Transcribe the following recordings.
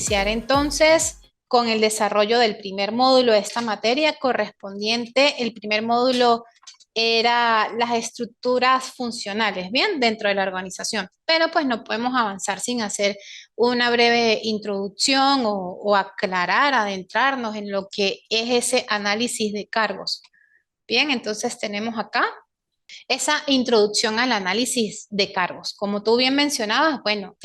iniciar entonces con el desarrollo del primer módulo de esta materia correspondiente. El primer módulo era las estructuras funcionales, bien, dentro de la organización. Pero pues no podemos avanzar sin hacer una breve introducción o aclarar, adentrarnos en lo que es ese análisis de cargos. Bien, entonces tenemos acá esa introducción al análisis de cargos. Como tú bien mencionabas, bueno,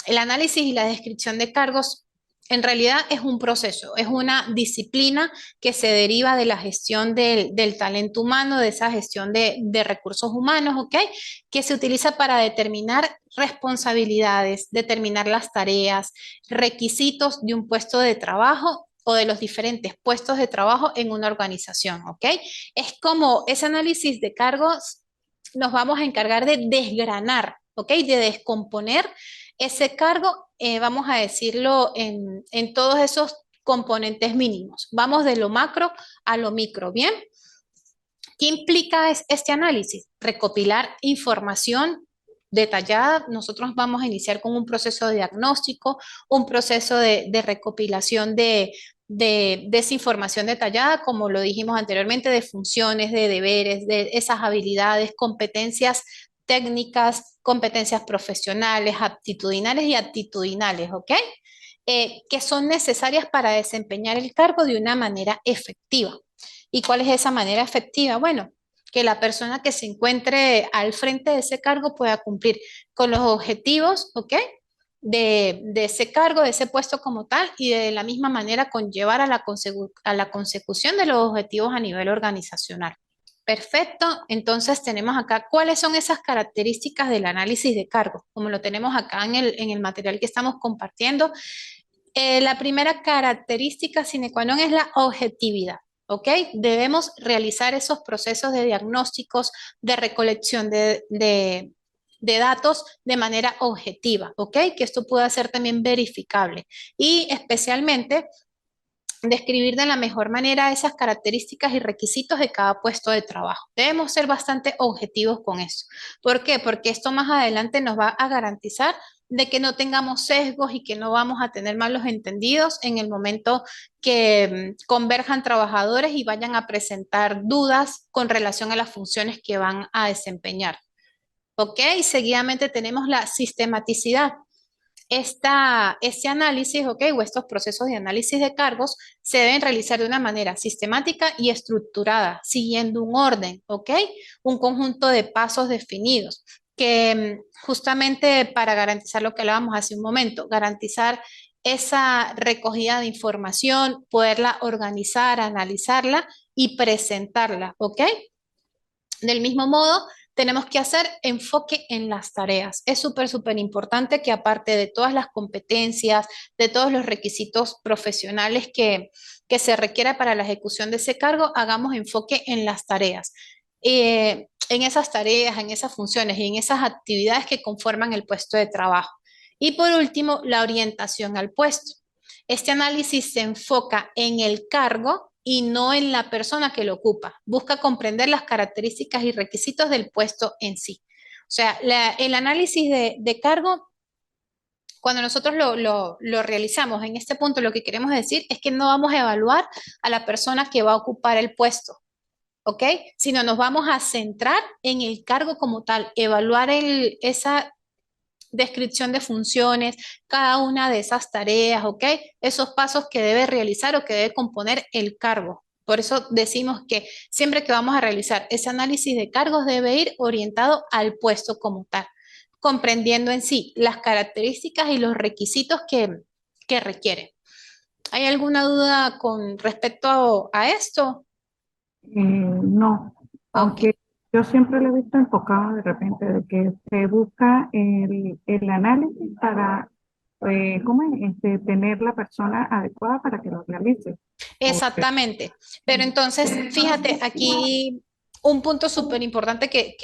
el análisis y la descripción de cargos en realidad es un proceso, es una disciplina que se deriva de la gestión del talento humano, de esa gestión de recursos humanos, ¿ok? Que se utiliza para determinar responsabilidades, determinar las tareas, requisitos de un puesto de trabajo o de los diferentes puestos de trabajo en una organización, ¿ok? Es como ese análisis de cargos nos vamos a encargar de desgranar, ¿ok? De descomponer ese cargo, vamos a decirlo, en todos esos componentes mínimos. Vamos de lo macro a lo micro, ¿bien? ¿Qué implica este análisis? Recopilar información detallada. Nosotros vamos a iniciar con un proceso de diagnóstico, un proceso de recopilación de esa información detallada, como lo dijimos anteriormente, de funciones, de deberes, de esas habilidades, competencias técnicas, competencias profesionales, aptitudinales y actitudinales, ¿ok? Que son necesarias para desempeñar el cargo de una manera efectiva. ¿Y cuál es esa manera efectiva? Bueno, que la persona que se encuentre al frente de ese cargo pueda cumplir con los objetivos, ¿ok? De ese cargo, de ese puesto como tal, y de la misma manera conllevar a la consecución de los objetivos a nivel organizacional. Perfecto, entonces tenemos acá cuáles son esas características del análisis de cargos, como lo tenemos acá en el material que estamos compartiendo. La primera característica sine qua non es la objetividad. ¿Ok? Debemos realizar esos procesos de diagnósticos, de recolección de datos de manera objetiva, ¿ok? Que esto pueda ser también verificable y especialmente describir de la mejor manera esas características y requisitos de cada puesto de trabajo. Debemos ser bastante objetivos con eso. ¿Por qué? Porque esto más adelante nos va a garantizar de que no tengamos sesgos y que no vamos a tener malos entendidos en el momento que converjan trabajadores y vayan a presentar dudas con relación a las funciones que van a desempeñar. ¿Ok? Seguidamente tenemos la sistematicidad. Este análisis, ¿ok? O estos procesos de análisis de cargos se deben realizar de una manera sistemática y estructurada, siguiendo un orden, ¿ok? Un conjunto de pasos definidos, que justamente para garantizar lo que hablábamos hace un momento, garantizar esa recogida de información, poderla organizar, analizarla y presentarla, ¿ok? Del mismo modo, tenemos que hacer enfoque en las tareas. Es súper importante que aparte de todas las competencias, de todos los requisitos profesionales que se requiera para la ejecución de ese cargo, hagamos enfoque en las tareas. En esas tareas, en esas funciones y en esas actividades que conforman el puesto de trabajo. Y por último, la orientación al puesto. Este análisis se enfoca en el cargo y no en la persona que lo ocupa. Busca comprender las características y requisitos del puesto en sí. O sea, el análisis de cargo, cuando nosotros lo realizamos en este punto, lo que queremos decir es que no vamos a evaluar a la persona que va a ocupar el puesto, ¿ok? Sino nos vamos a centrar en el cargo como tal, evaluar esa descripción de funciones, cada una de esas tareas, ¿ok? Esos pasos que debe realizar o que debe componer el cargo. Por eso decimos que siempre que vamos a realizar ese análisis de cargos debe ir orientado al puesto como tal, comprendiendo en sí las características y los requisitos que requiere. ¿Hay alguna duda con respecto a esto? No, Ok. aunque yo siempre lo he visto enfocado de repente de que se busca el análisis para ¿cómo es? Tener la persona adecuada para que lo realice. O- Exactamente. Pero entonces, fíjate, aquí un punto súper importante que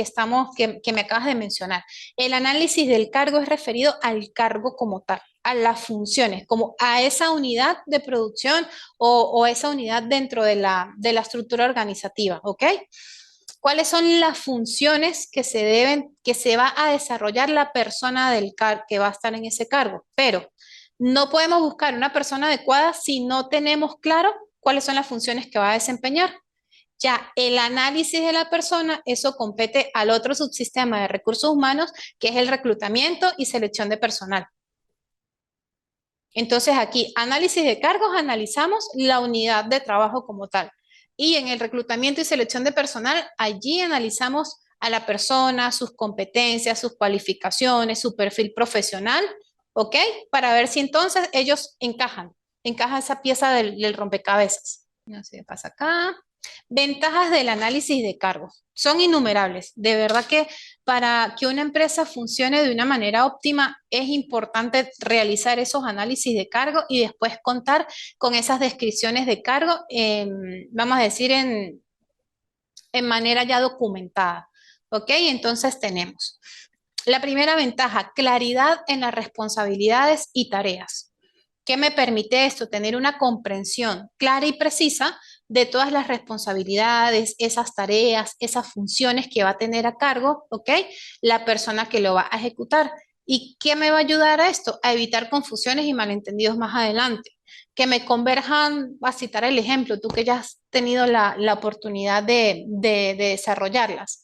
me acabas de mencionar. El análisis del cargo es referido al cargo como tal, a las funciones, como a esa unidad de producción o esa unidad dentro de la estructura organizativa, ¿ok? ¿Cuáles son las funciones que se va a desarrollar la persona que va a estar en ese cargo? Pero No podemos buscar una persona adecuada si no tenemos claro cuáles son las funciones que va a desempeñar. Ya el análisis de la persona, eso compete al otro subsistema de recursos humanos, que es el reclutamiento y selección de personal. Entonces aquí, análisis de cargos, analizamos la unidad de trabajo como tal. Y en el reclutamiento y selección de personal, allí analizamos a la persona, sus competencias, sus cualificaciones, su perfil profesional, ¿ok? Para ver si entonces ellos encaja esa pieza del rompecabezas. No sé qué pasa acá. Ventajas del análisis de cargos. Son innumerables. De verdad que para que una empresa funcione de una manera óptima es importante realizar esos análisis de cargo y después contar con esas descripciones de cargo, vamos a decir, en manera ya documentada. ¿Ok? Entonces tenemos la primera ventaja, claridad en las responsabilidades y tareas. ¿Qué me permite esto? Tener una comprensión clara y precisa de todas las responsabilidades, esas tareas, esas funciones que va a tener a cargo, ¿ok? La persona que lo va a ejecutar. ¿Y qué me va a ayudar a esto? A evitar confusiones y malentendidos más adelante. Que me converjan, a citar el ejemplo, tú que ya has tenido la oportunidad de desarrollarlas.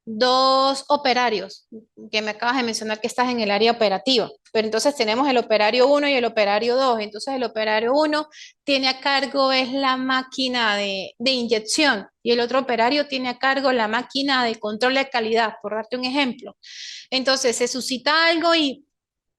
Dos operarios, que me acabas de mencionar que estás en el área operativa, pero entonces tenemos el operario 1 y el operario 2. Entonces el operario 1 tiene a cargo es la máquina de inyección y el otro operario tiene a cargo la máquina de control de calidad, por darte un ejemplo. Entonces se suscita algo y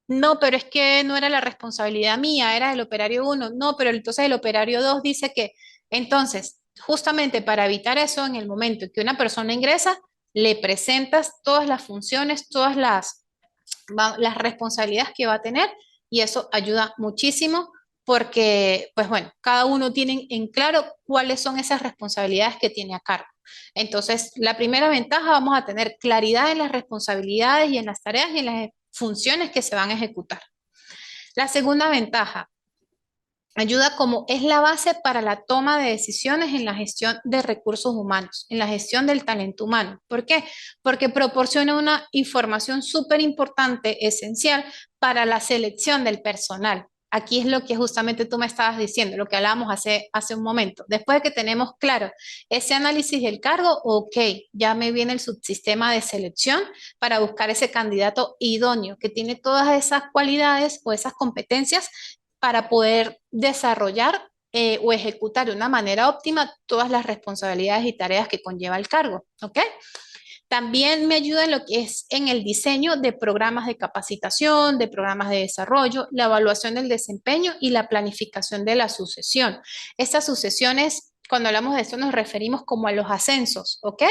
no, pero es que no era la responsabilidad mía, era del operario 1. No, pero entonces el operario 2 dice que, entonces, justamente para evitar eso, en el momento en que una persona ingresa, le presentas todas las funciones, todas las responsabilidades que va a tener y eso ayuda muchísimo porque, pues bueno, cada uno tiene en claro cuáles son esas responsabilidades que tiene a cargo. Entonces, la primera ventaja, vamos a tener claridad en las responsabilidades y en las tareas y en las funciones que se van a ejecutar. La segunda ventaja, ayuda como es la base para la toma de decisiones en la gestión de recursos humanos, en la gestión del talento humano. ¿Por qué? Porque proporciona una información súper importante, esencial para la selección del personal. Aquí es lo que justamente tú me estabas diciendo, lo que hablábamos hace un momento. Después de que tenemos claro ese análisis del cargo, ok, ya me viene el subsistema de selección para buscar ese candidato idóneo que tiene todas esas cualidades o esas competencias para poder desarrollar o ejecutar de una manera óptima todas las responsabilidades y tareas que conlleva el cargo. ¿Ok? También me ayuda en lo que es en el diseño de programas de capacitación, de programas de desarrollo, la evaluación del desempeño y la planificación de la sucesión. Estas sucesiones, cuando hablamos de esto, nos referimos como a los ascensos, ¿ok?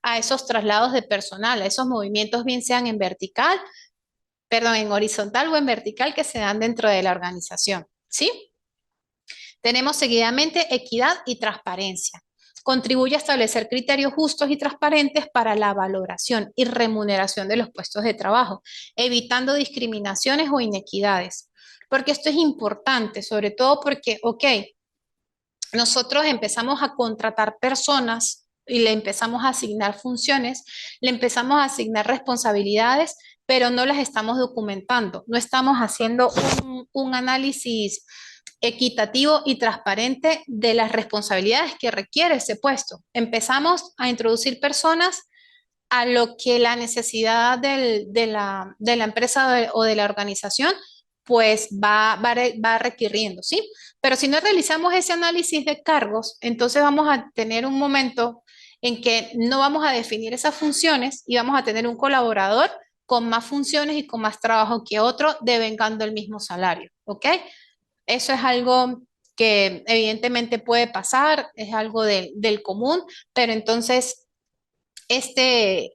A esos traslados de personal, a esos movimientos, bien sean en vertical, perdón, en horizontal o en vertical que se dan dentro de la organización, ¿sí? Tenemos seguidamente equidad y transparencia. Contribuye a establecer criterios justos y transparentes para la valoración y remuneración de los puestos de trabajo, evitando discriminaciones o inequidades. Porque esto es importante, sobre todo porque, ok, nosotros empezamos a contratar personas y le empezamos a asignar funciones, le empezamos a asignar responsabilidades, pero no las estamos documentando, no estamos haciendo un análisis equitativo y transparente de las responsabilidades que requiere ese puesto. Empezamos a introducir personas a lo que la necesidad de la empresa o de la organización pues va requiriendo, ¿sí? Pero si no realizamos ese análisis de cargos, entonces vamos a tener un momento en que no vamos a definir esas funciones y vamos a tener un colaborador con más funciones y con más trabajo que otro, devengando el mismo salario, ¿ok? Eso es algo que evidentemente puede pasar, es algo del común, pero entonces este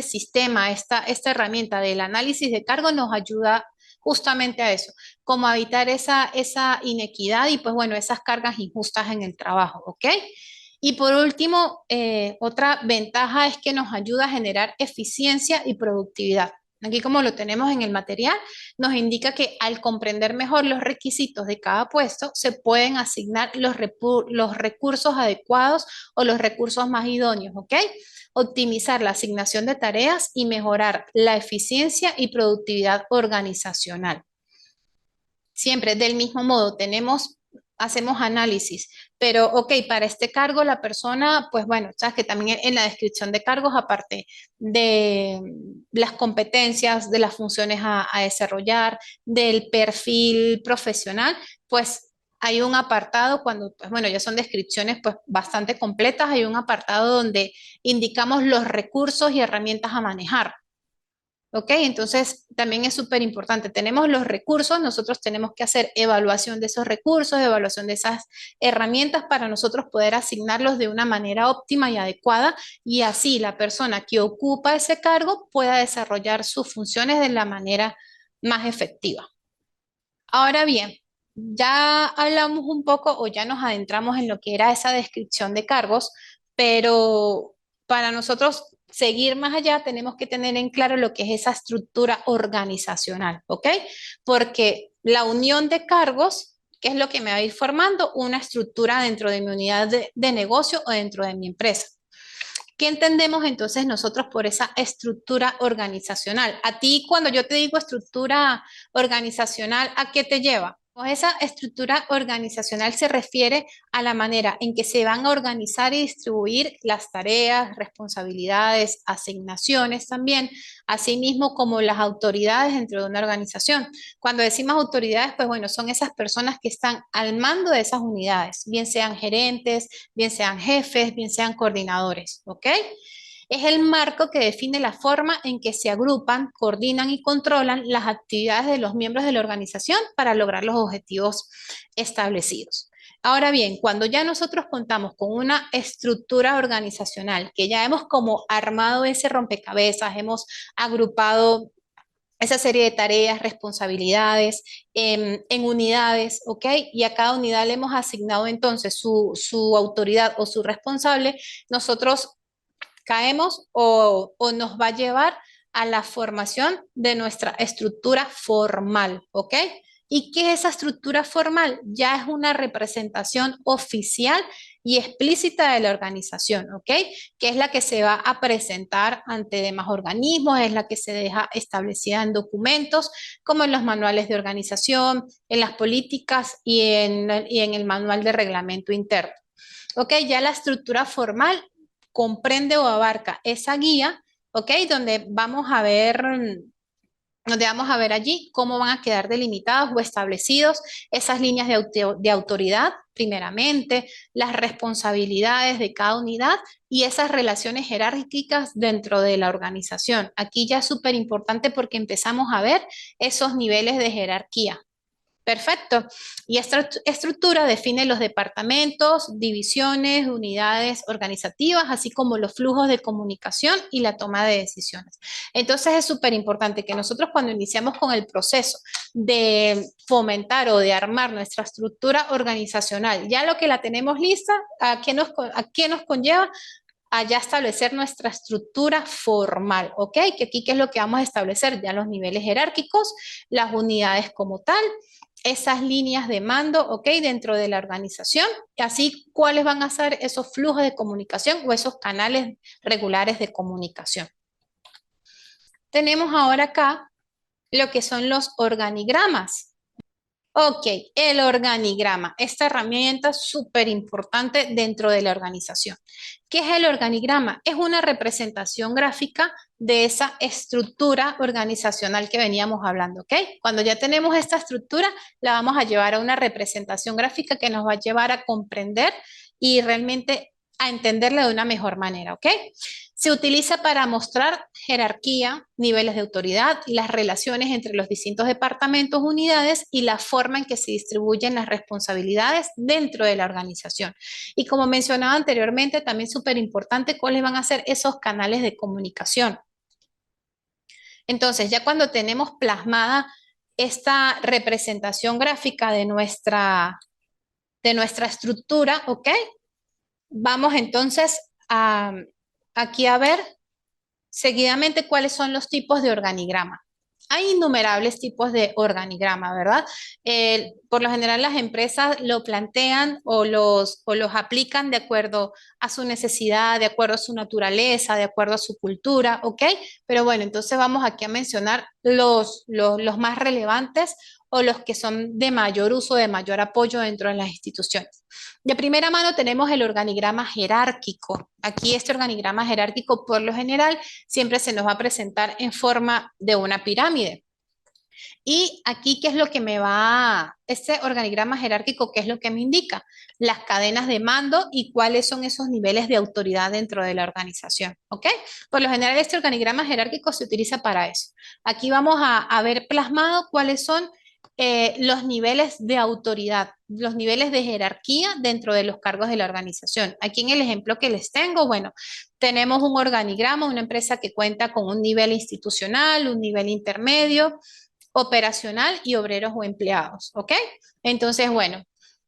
sistema, esta herramienta del análisis de cargo nos ayuda justamente a eso, como a evitar esa inequidad y pues bueno, esas cargas injustas en el trabajo, ¿ok? Y por último, otra ventaja es que nos ayuda a generar eficiencia y productividad. Aquí como lo tenemos en el material, nos indica que al comprender mejor los requisitos de cada puesto, se pueden asignar los recursos adecuados o los recursos más idóneos, ¿ok? Optimizar la asignación de tareas y mejorar la eficiencia y productividad organizacional. Siempre del mismo modo, hacemos análisis, pero ok, para este cargo la persona, pues bueno, sabes que también en la descripción de cargos, aparte de las competencias, de las funciones a desarrollar, del perfil profesional, pues hay un apartado cuando, pues bueno, ya son descripciones pues bastante completas, hay un apartado donde indicamos los recursos y herramientas a manejar. ¿Ok? Entonces, también es súper importante. Tenemos los recursos, nosotros tenemos que hacer evaluación de esos recursos, evaluación de esas herramientas para nosotros poder asignarlos de una manera óptima y adecuada y así la persona que ocupa ese cargo pueda desarrollar sus funciones de la manera más efectiva. Ahora bien, ya hablamos un poco o ya nos adentramos en lo que era esa descripción de cargos, pero para nosotros seguir más allá tenemos que tener en claro lo que es esa estructura organizacional, ¿ok? Porque la unión de cargos, ¿qué es lo que me va a ir formando? Una estructura dentro de mi unidad de negocio o dentro de mi empresa. ¿Qué entendemos entonces nosotros por esa estructura organizacional? A ti, cuando yo te digo estructura organizacional, ¿a qué te lleva? Pues esa estructura organizacional se refiere a la manera en que se van a organizar y distribuir las tareas, responsabilidades, asignaciones también, asimismo como las autoridades dentro de una organización. Cuando decimos autoridades, pues bueno, son esas personas que están al mando de esas unidades, bien sean gerentes, bien sean jefes, bien sean coordinadores, ¿ok? Es el marco que define la forma en que se agrupan, coordinan y controlan las actividades de los miembros de la organización para lograr los objetivos establecidos. Ahora bien, cuando ya nosotros contamos con una estructura organizacional, que ya hemos como armado ese rompecabezas, hemos agrupado esa serie de tareas, responsabilidades en unidades, ¿ok? Y a cada unidad le hemos asignado entonces su autoridad o su responsable, nosotros caemos o nos va a llevar a la formación de nuestra estructura formal, ¿ok? ¿Y qué es esa estructura formal? Ya es una representación oficial y explícita de la organización, ¿ok? Que es la que se va a presentar ante demás organismos, es la que se deja establecida en documentos, como en los manuales de organización, en las políticas y en el manual de reglamento interno. ¿Ok? Ya la estructura formal comprende o abarca esa guía, ¿ok? Donde vamos a ver allí cómo van a quedar delimitados o establecidos esas líneas de autoridad, primeramente, las responsabilidades de cada unidad y esas relaciones jerárquicas dentro de la organización. Aquí ya es súper importante porque empezamos a ver esos niveles de jerarquía. Perfecto. Y esta estructura define los departamentos, divisiones, unidades organizativas, así como los flujos de comunicación y la toma de decisiones. Entonces es súper importante que nosotros cuando iniciamos con el proceso de fomentar o de armar nuestra estructura organizacional, ya lo que la tenemos lista, a qué nos conlleva? A ya establecer nuestra estructura formal, ¿ok? Que aquí, ¿qué es lo que vamos a establecer? Ya los niveles jerárquicos, las unidades como tal, esas líneas de mando, ¿ok? Dentro de la organización, y así cuáles van a ser esos flujos de comunicación o esos canales regulares de comunicación. Tenemos ahora acá lo que son los organigramas. Ok, el organigrama, esta herramienta súper importante dentro de la organización. ¿Qué es el organigrama? Es una representación gráfica de esa estructura organizacional que veníamos hablando, ¿ok? Cuando ya tenemos esta estructura, la vamos a llevar a una representación gráfica que nos va a llevar a comprender y realmente a entenderla de una mejor manera, ¿ok? Se utiliza para mostrar jerarquía, niveles de autoridad, las relaciones entre los distintos departamentos, unidades y la forma en que se distribuyen las responsabilidades dentro de la organización. Y como mencionaba anteriormente, también súper importante cuáles van a ser esos canales de comunicación. Entonces, ya cuando tenemos plasmada esta representación gráfica de nuestra estructura, ¿ok? Vamos entonces aquí a ver seguidamente cuáles son los tipos de organigrama. Hay innumerables tipos de organigrama, ¿verdad? Por lo general las empresas lo plantean o los aplican de acuerdo a su necesidad, de acuerdo a su naturaleza, de acuerdo a su cultura, ¿ok? Pero bueno, entonces vamos aquí a mencionar los más relevantes o los que son de mayor uso, de mayor apoyo dentro de las instituciones. De primera mano tenemos el organigrama jerárquico. Aquí este organigrama jerárquico, por lo general, siempre se nos va a presentar en forma de una pirámide. Y aquí, ¿qué es lo que me va, este organigrama jerárquico, qué es lo que me indica? Las cadenas de mando y cuáles son esos niveles de autoridad dentro de la organización, ¿ok? Por lo general, este organigrama jerárquico se utiliza para eso. Aquí vamos a ver plasmado cuáles son los niveles de autoridad, los niveles de jerarquía dentro de los cargos de la organización. Aquí en el ejemplo que les tengo, bueno, tenemos un organigrama, una empresa que cuenta con un nivel institucional, un nivel intermedio, operacional y obreros o empleados, ¿ok? Entonces, bueno,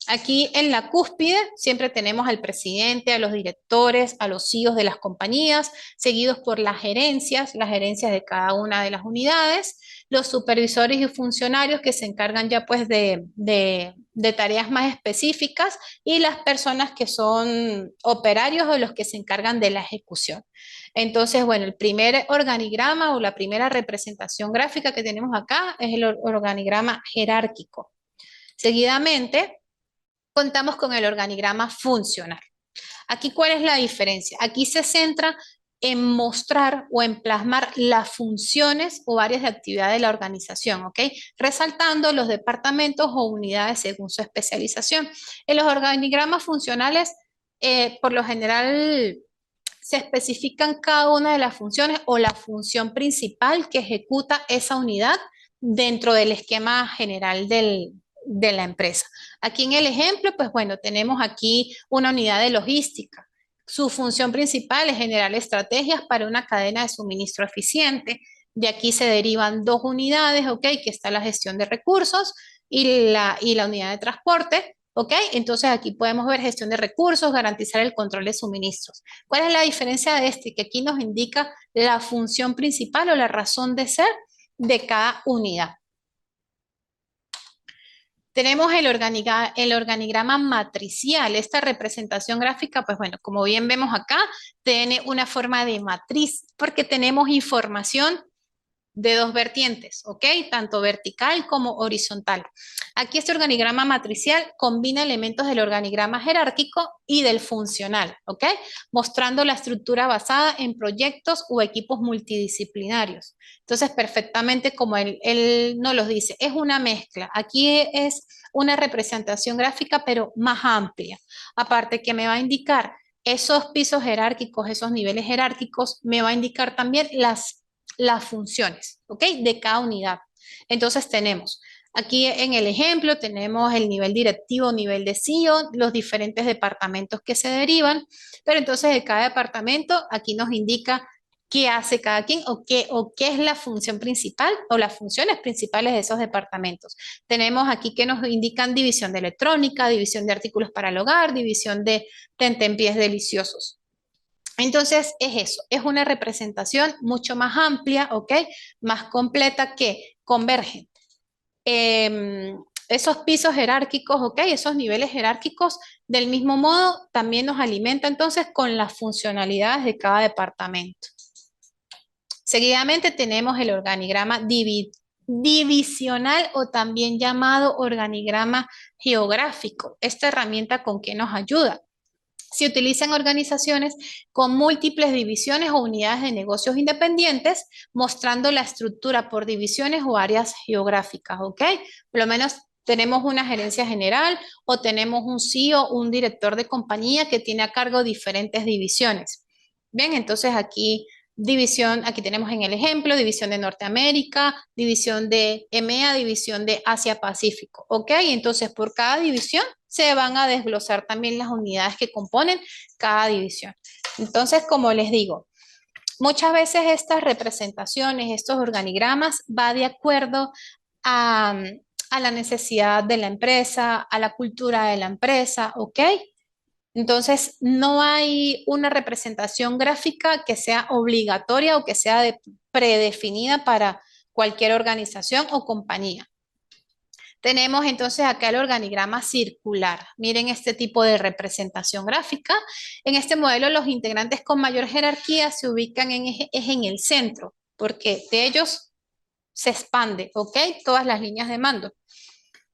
aquí en la cúspide siempre tenemos al presidente, a los directores, a los CEOs de las compañías, seguidos por las gerencias de cada una de las unidades, los supervisores y funcionarios que se encargan ya pues de tareas más específicas y las personas que son operarios o los que se encargan de la ejecución. Entonces, bueno, el primer organigrama o la primera representación gráfica que tenemos acá es el organigrama jerárquico. Seguidamente, contamos con el organigrama funcional. Aquí, ¿cuál es la diferencia? Aquí se centra en mostrar o en plasmar las funciones o áreas de actividad de la organización, ¿ok? Resaltando los departamentos o unidades según su especialización. En los organigramas funcionales, por lo general, se especifican cada una de las funciones o la función principal que ejecuta esa unidad dentro del esquema general de la empresa. Aquí en el ejemplo, pues bueno, tenemos aquí una unidad de logística. Su función principal es generar estrategias para una cadena de suministro eficiente. De aquí se derivan dos unidades, ¿ok? Que está la gestión de recursos y la unidad de transporte. ¿Ok? Entonces aquí podemos ver gestión de recursos, garantizar el control de suministros. ¿Cuál es la diferencia de este? Que aquí nos indica la función principal o la razón de ser de cada unidad. Tenemos el organigrama matricial. Esta representación gráfica, pues bueno, como bien vemos acá, tiene una forma de matriz porque tenemos información de dos vertientes, ¿ok? Tanto vertical como horizontal. Aquí este organigrama matricial combina elementos del organigrama jerárquico y del funcional, ¿ok? Mostrando la estructura basada en proyectos o equipos multidisciplinarios. Entonces, perfectamente como él nos los dice, es una mezcla. Aquí es una representación gráfica, pero más amplia. Aparte que me va a indicar esos pisos jerárquicos, esos niveles jerárquicos, me va a indicar también las funciones, ¿ok? De cada unidad. Entonces tenemos, aquí en el ejemplo tenemos el nivel directivo, nivel de CEO, los diferentes departamentos que se derivan, pero entonces de cada departamento aquí nos indica qué hace cada quien o qué es la función principal o las funciones principales de esos departamentos. Tenemos aquí que nos indican división de electrónica, división de artículos para el hogar, división de tentempiés deliciosos. Entonces, es eso, es una representación mucho más amplia, ¿ok? Más completa que convergen. Esos pisos jerárquicos, ¿ok? Esos niveles jerárquicos, del mismo modo, también nos alimenta entonces con las funcionalidades de cada departamento. Seguidamente tenemos el organigrama divisional o también llamado organigrama geográfico. Esta herramienta, ¿con qué nos ayuda? Se utilizan organizaciones con múltiples divisiones o unidades de negocios independientes, mostrando la estructura por divisiones o áreas geográficas, ¿ok? Por lo menos tenemos una gerencia general o tenemos un CEO, un director de compañía que tiene a cargo diferentes divisiones. Bien, entonces aquí división, aquí tenemos en el ejemplo, división de Norteamérica, división de EMEA, división de Asia-Pacífico, ¿ok? Entonces por cada división se van a desglosar también las unidades que componen cada división. Entonces, como les digo, muchas veces estas representaciones, estos organigramas, va de acuerdo a la necesidad de la empresa, a la cultura de la empresa, ¿ok? Entonces, no hay una representación gráfica que sea obligatoria o que sea predefinida para cualquier organización o compañía. Tenemos entonces acá el organigrama circular. Miren este tipo de representación gráfica. En este modelo los integrantes con mayor jerarquía se ubican en el centro, porque de ellos se expande, ¿ok? Todas las líneas de mando.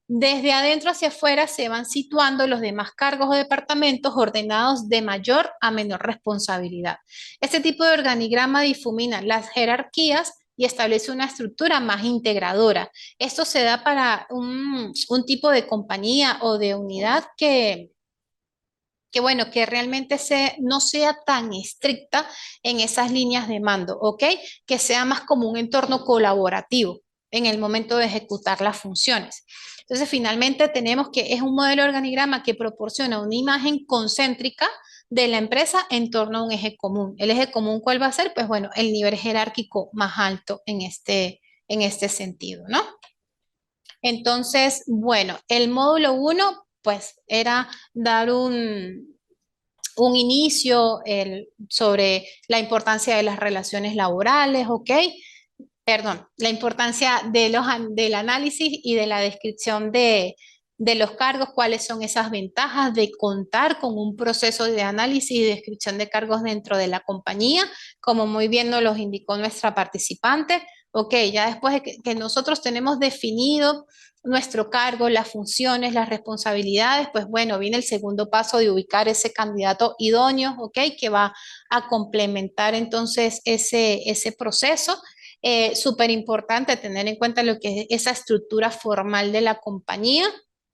Desde adentro hacia afuera se van situando los demás cargos o departamentos ordenados de mayor a menor responsabilidad. Este tipo de organigrama difumina las jerarquías y establece una estructura más integradora. Esto se da para un tipo de compañía o de unidad bueno, que realmente no sea tan estricta en esas líneas de mando, ¿ok? Que sea más como un entorno colaborativo en el momento de ejecutar las funciones. Entonces, finalmente tenemos que es un modelo de organigrama que proporciona una imagen concéntrica de la empresa en torno a un eje común. ¿El eje común cuál va a ser? Pues bueno, el nivel jerárquico más alto en este sentido, ¿no? Entonces, bueno, el módulo 1 pues era dar un inicio sobre la importancia de las relaciones laborales, ¿ok? Perdón, la importancia del análisis y de la descripción de los cargos, cuáles son esas ventajas de contar con un proceso de análisis y descripción de cargos dentro de la compañía, como muy bien nos los indicó nuestra participante. Ok, ya después de que nosotros tenemos definido nuestro cargo, las funciones, las responsabilidades, pues bueno, viene el segundo paso de ubicar ese candidato idóneo, ok, que va a complementar entonces ese proceso. Súper importante tener en cuenta lo que es esa estructura formal de la compañía,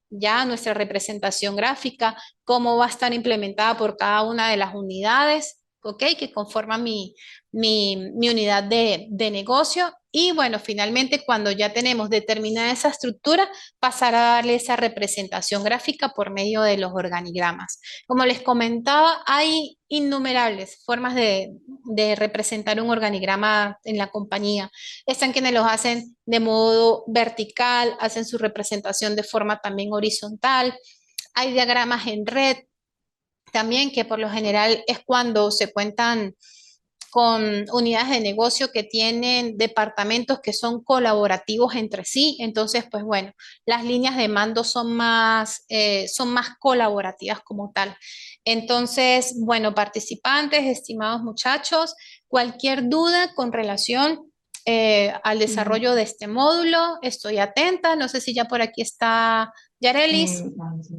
ya nuestra representación gráfica, cómo va a estar implementada por cada una de las unidades, ¿ok? Que conforman mi unidad de negocio. Y bueno, finalmente, cuando ya tenemos determinada esa estructura, pasar a darle esa representación gráfica por medio de los organigramas. Como les comentaba, hay innumerables formas de representar un organigrama en la compañía. Están quienes los hacen de modo vertical, hacen su representación de forma también horizontal. Hay diagramas en red también, que por lo general es cuando se cuentan con unidades de negocio que tienen departamentos que son colaborativos entre sí. Entonces, pues bueno, las líneas de mando son más colaborativas como tal. Entonces, bueno, participantes, estimados muchachos, cualquier duda con relación al desarrollo de este módulo, estoy atenta. No sé si ya por aquí está Yarelis.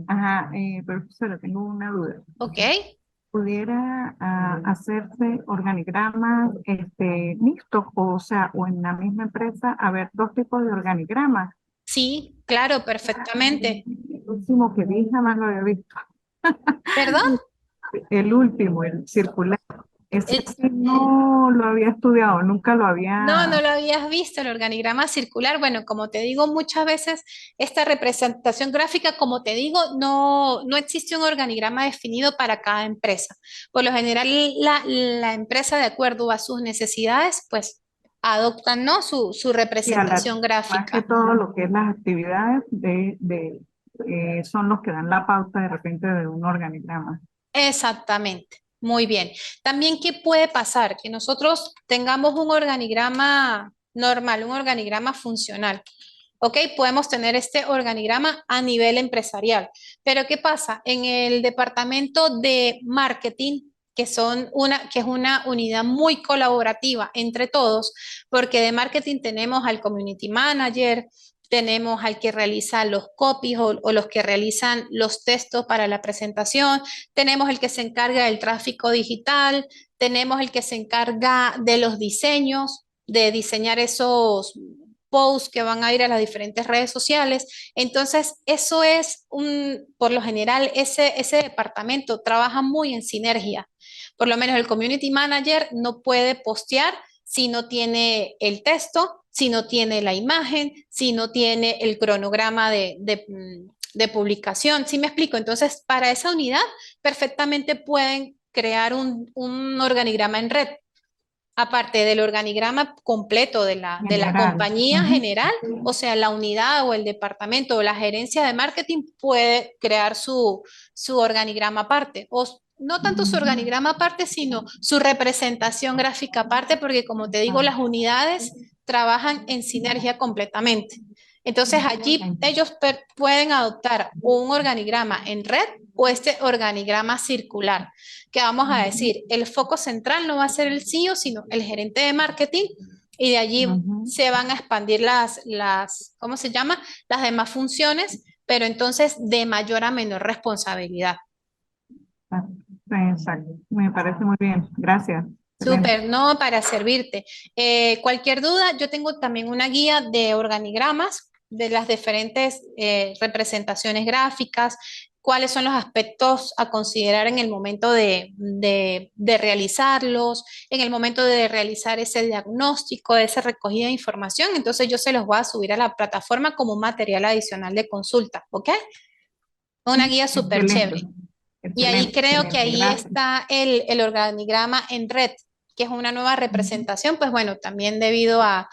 Ajá, profesora, tengo una duda. Ok. ¿Pudiera hacerse organigramas mixtos, o sea, o en la misma empresa haber dos tipos de organigramas? Sí, claro, perfectamente. El último que vi jamás lo había visto. ¿Perdón? El último, el circular. Ese sí no lo había estudiado, nunca lo No, no había. lo habías visto, el organigrama circular. Bueno, como te digo, muchas veces esta representación gráfica, como te digo, no existe un organigrama definido para cada empresa. Por lo general, la empresa, de acuerdo a sus necesidades, pues adoptan, ¿no? su Y representación más que gráfica. todo lo que es las actividades son los que dan la pauta de repente de un organigrama. Exactamente. Muy bien. También, ¿qué puede pasar? Que nosotros tengamos un organigrama normal, un organigrama funcional. ¿Ok? Podemos tener este organigrama a nivel empresarial. Pero ¿qué pasa? En el departamento de marketing, que es una unidad muy colaborativa entre todos, porque de marketing tenemos al community manager, tenemos al que realiza los copies o los que realizan los textos para la presentación, tenemos el que se encarga del tráfico digital, tenemos el que se encarga de los diseños, de diseñar esos posts que van a ir a las diferentes redes sociales. Entonces, eso es por lo general, ese departamento trabaja muy en sinergia. Por lo menos el community manager no puede postear si no tiene el texto, si no tiene la imagen, si no tiene el cronograma de publicación. ¿Sí me explico? Entonces, para esa unidad, perfectamente pueden crear un organigrama en red, aparte del organigrama completo de la General. compañía Ujú. general, o sea, la unidad o el departamento o la gerencia de marketing puede crear su organigrama aparte, o no tanto su organigrama aparte, sino su representación gráfica aparte, porque como te digo, las unidades trabajan en sinergia completamente. Entonces allí ellos pueden adoptar un organigrama en red o este organigrama circular, que vamos a decir, el foco central no va a ser el CEO, sino el gerente de marketing, y de allí Ujú. se van a expandir ¿cómo se llama? Las demás funciones, pero entonces de mayor a menor responsabilidad. Ah, exacto. Me parece muy bien. Gracias. Excelente. Súper, no, para servirte. Cualquier duda, yo tengo también una guía de organigramas de las diferentes representaciones gráficas, cuáles son los aspectos a considerar en el momento de realizarlos, en el momento de realizar ese diagnóstico, esa recogida de información. Entonces yo se los voy a subir a la plataforma como un material adicional de consulta, ¿ok? Una guía súper Excelente. chévere. Y ahí Excelente, creo que excelente. ahí Gracias. está el organigrama en red, que es una nueva representación, pues bueno, también debido a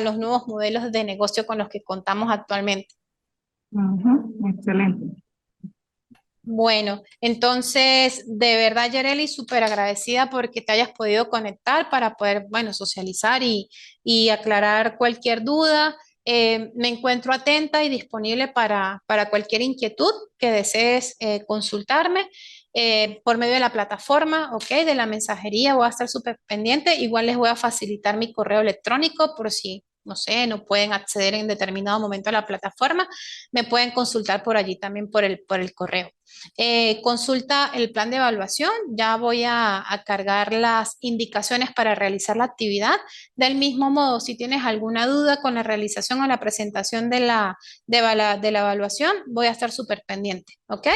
los nuevos modelos de negocio con los que contamos actualmente. Ujú. Excelente. Bueno, entonces, de verdad, Yareli, súper agradecida porque te hayas podido conectar para poder, bueno, socializar y aclarar cualquier duda. Me encuentro atenta y disponible para cualquier inquietud que desees consultarme por medio de la plataforma, ¿ok? De la mensajería, voy a estar súper pendiente. Igual les voy a facilitar mi correo electrónico por si, no sé, no pueden acceder en determinado momento a la plataforma, me pueden consultar por allí también por el correo. Consulta el plan de evaluación, ya voy a cargar las indicaciones para realizar la actividad. Del mismo modo, si tienes alguna duda con la realización o la presentación de la evaluación, voy a estar súper pendiente, ¿ok?